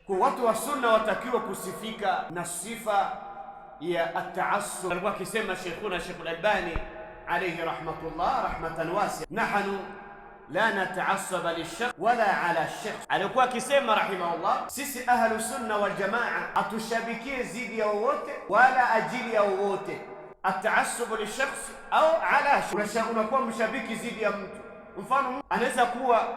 Kwa watu wa sunna watakiwa kusifika na sifa ya at-ta'assub. Alikuwa akisema Sheikhuna Sheikh al-Albani alayhi rahmatullah rahmatan wasi'a, nahnu la nata'assaba lish-shakhs wala ala ash-shakhs. Alikuwa akisema rahimahullah, sisi ahlu sunna wal jamaa atushabikie zidi ya wowote wala ajili ya wowote. At-ta'assub lish-shakhs au ala shakhs, unakuwa mshabiki zidi ya mtu. Mfano, anaweza kuwa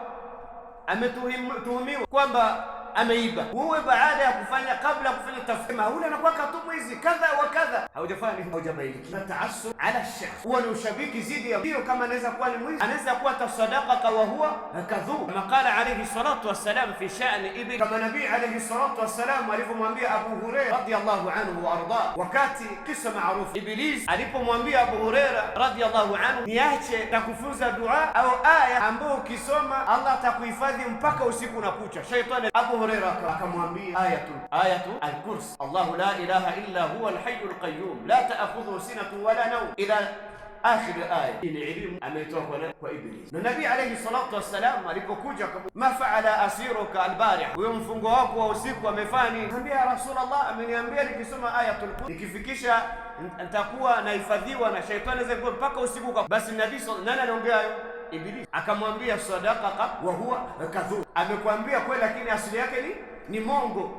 ametuhumiwa kwamba ameiba, wewe baada ya kufanya, kabla ya kufanya tafsiri, ule anakuwa katubu hizi kadha wa kadha, haujafanya hivyo, haujabailiki. Ta'assub ala shakhs, huwa ni ushabiki zidi ya hiyo. Kama anaweza kuwa ni mwizi, anaweza kuwa tasaddaqa wa huwa kadhub, kama qala alayhi salatu wassalam fi sha'ni ibn, kama nabii alayhi salatu wassalam alivyomwambia Abu Hurairah radiyallahu anhu wa arda, wakati kisa maarufu Iblis alipomwambia Abu Hurairah radiyallahu anhu, niache takufunza dua au aya ambayo ukisoma Allah atakuhifadhi mpaka usiku unakucha. Shaitani Abu Hurairah akamwambia ayatu al-kursi, Allahu la ilaha illa huwa al-hayyul qayyum la ta'khudhuhu sinatun wala nawm, ila akhir aya. Ni elimu ametoa kwa Iblis. Na Nabii alayhi salatu wassalam alipokuja, ma faala asiruka al-barih, huyo mfungo wako wa usiku amefanya. Anambia ya Rasulullah, ameniambia nikisoma ayatul kursi nikifikisha nitakuwa nahifadhiwa na shaitani zako mpaka usiku. Basi Nabii nani anaongea hayo? Iblis. Akamwambia sadaqaka wa huwa kadhub, amekwambia kweli lakini asili yake ni mongo.